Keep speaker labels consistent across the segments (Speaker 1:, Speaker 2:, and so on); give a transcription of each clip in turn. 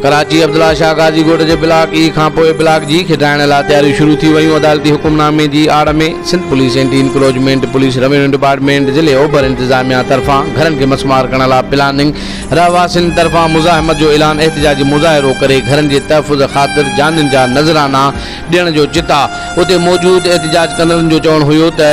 Speaker 1: कराची अब्दुल्ला शाह गाजी ॻोठ जे ब्लॉक ई खां पोइ ब्लॉक जी खिडाइण लाइ तयारियूं शुरू थी वयूं। अदालती हुकुमनामे जी आड़ में Sindh police anti encroachment police, revenue department, ज़िले ओभर इंतजामिया तरफ़ां घरनि खे मसमार करण लाइ प्लानिंग, रहवासियुनि तरफ़ां मुज़ाहिमत जो ऐलान, एहतिजाजी मुज़ाहिरो करे घरनि जे तहफ़ुज़ ख़ातिर जानियुनि जा नज़राना ॾियण जो चिता। उते मौजूदु एहतिजाज कंदड़नि जो चवणु हुयो त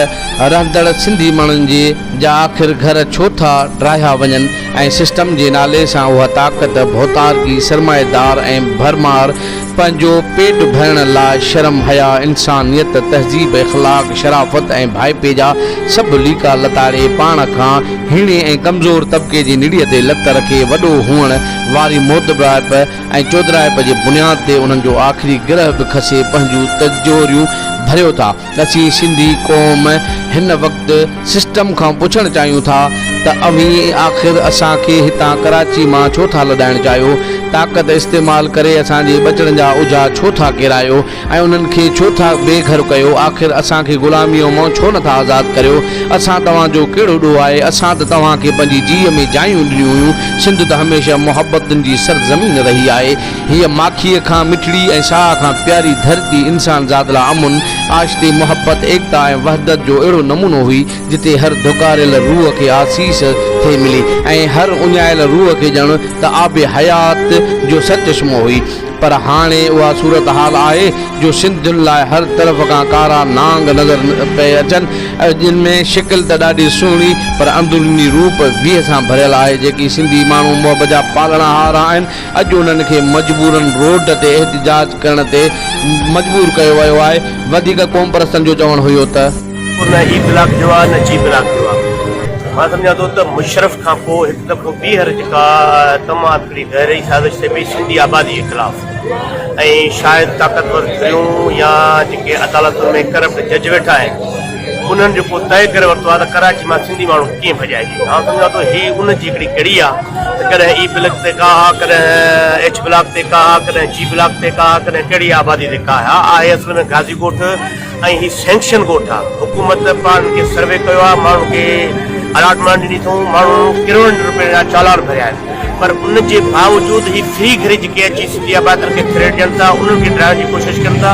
Speaker 1: रहंदड़ सिंधी माण्हुनि जे जा आख़िर घर छो था ड्राहिया वञनि ऐं सिस्टम जे नाले सां उहा ताक़त, भौतारगी, सरमाएदार ऐं भरमार पंहिंजो पेट भरण लाइ शर्म, हया, इंसानियत, तहज़ीब, इख़लाक़, शराफ़त ऐं भाइपे जा सभु लीका लताड़े पाण खां हीणे ऐं कमज़ोर तबिके जी निड़ीअ ते लत रखे वॾो हुअण वारी मोतबराइप ऐं चौधराइप जे बुनियाद ते उन्हनि जो आख़िरी गिरह बि खसे पंहिंजूं तजोरियूं भरियो था। असीं सिंधी क़ौम हिन वक़्तु सिस्टम खां पुछणु चाहियूं था त अवी आख़िर असांखे हितां कराची मां छो था लॾाइणु चाहियो? ताक़त इस्तेमालु करे असांजे बचड़नि जा उजा छो था किरायो ऐं उन्हनि खे छो था बेघर कयो? आख़िर असांखे ग़ुलामीअ मां छो नथा आज़ादु करियो? असां तव्हांजो कहिड़ो ॾोह आहे? असां त तव्हांखे पंहिंजी जीअ में जायूं ॾिनियूं हुयूं। सिंध त हमेशह मुहबतुनि जी सरज़मीन रही आहे। हीअ माखीअ खां मिठड़ी ऐं साह खां प्यारी धरती इंसान ज़ात लाइ अमुन, आशिती, मोहब्बत, एकता ऐं वहदत जो अहिड़ो नमूनो हुई जिते हर धुकारियल रूह खे आसीस थे मिली ऐं हर उञायल रूह खे ॼण त आबे हयात जो सचश्मो हुई। पर हाणे उहा सूरत हाल आहे जो सिंधियुनि लाइ हर तरफ़ खां कारा नांग नज़र पए अचनि, जिन में शिकिल त ॾाढी सुहिणी पर अंदरूनी रूप वीह सां भरियल आहे। जेकी सिंधी माण्हू मुहबत जा पालणा हार आहिनि, अॼु उन्हनि खे मजबूरन रोड ते एहतिजाज करण ते मजबूर कयो वियो आहे। वधीक क़ौम परस्तनि जो चवणु हुयो त
Speaker 2: न ई ब्लॉक जो आहे न जी ब्लॉक जो आहे। मां सम्झां थो त मुशरफ खां पोइ हिकु दफ़ो ॿीहर जेका तमामु हिकिड़ी गहरी साज़िश थिए पई सिंधी आबादी जे ख़िलाफ़ ऐं शायदि ताक़तवर थियूं या जेके अदालतुनि में करप्ट जज वेठा आहिनि उन्हनि जेको तइ करे वरितो आहे त कराची मां सिंधी माण्हू कीअं भॼाइजे। मां सम्झां थो हीअ उनजी हिकिड़ी कड़ी आहे त कॾहिं ई ब्लॉक ते का हा, कॾहिं एच ब्लॉक ते का हा, कॾहिं जी ब्लॉक ते का हा, कॾहिं कहिड़ी आबादी ते का आहे असल में गाज़ी ॻोठ ऐं हीअ सैंक्शन ॻोठ आहे। हुकूमत पाण खे सर्वे कयो आहे, माण्हू खे अलॉटमेंट ॾिनी अथऊं, माण्हू करोड़नि रुपए जा चालान भरिया आहिनि, पर उनजे बावजूदि ही फ्री घरी जेके अची सिंधी आबादी खे थ्रेट ॾियनि था, उन्हनि खे ड्राइण जी कोशिशि कनि था।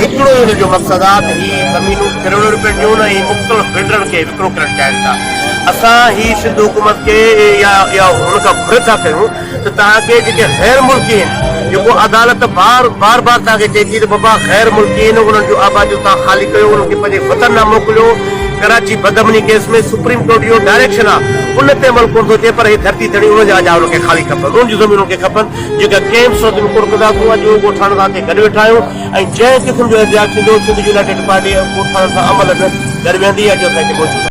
Speaker 2: हिकिड़ो ई हुनजो मक़सदु आहे त हीअ ज़मीनूं करोड़नि रुपए ॾियूं न ऐं मुख़्तलिफ़ बिल्डरनि खे विकिरो करणु चाहिनि था। असां ही सिंध हुकूमत खे या हुन खां घुर था कयूं त तव्हांखे जेके गैर मुल्की आहिनि, जेको अदालत बार बार तव्हांखे चए थी त बाबा गैर मुल्की आहिनि उन्हनि जो आबादियूं तव्हां ख़ाली कयो, उन्हनि खे पंहिंजे वतन न मोकिलियो। कराची बदमनी केस में सुप्रीम कोर्ट जो डायरेक्शन आहे, उन ते अमल कोन थो थिए, पर हीअ धरती धड़ी उन जा उनखे ख़ाली खपनि, उन जूं ज़मीनूं खे खपनि जेका कैंप्स कोरकदा को अॼु ॻोठाणनि सां गॾु वेठा आहियूं ऐं जंहिं क़िस्म जो एहतिजाज थींदो सिंध यूनाइटेड पार्टी ॻोठाणनि सां अमल में गॾु वेंदी आहे जो असांखे मौजूदु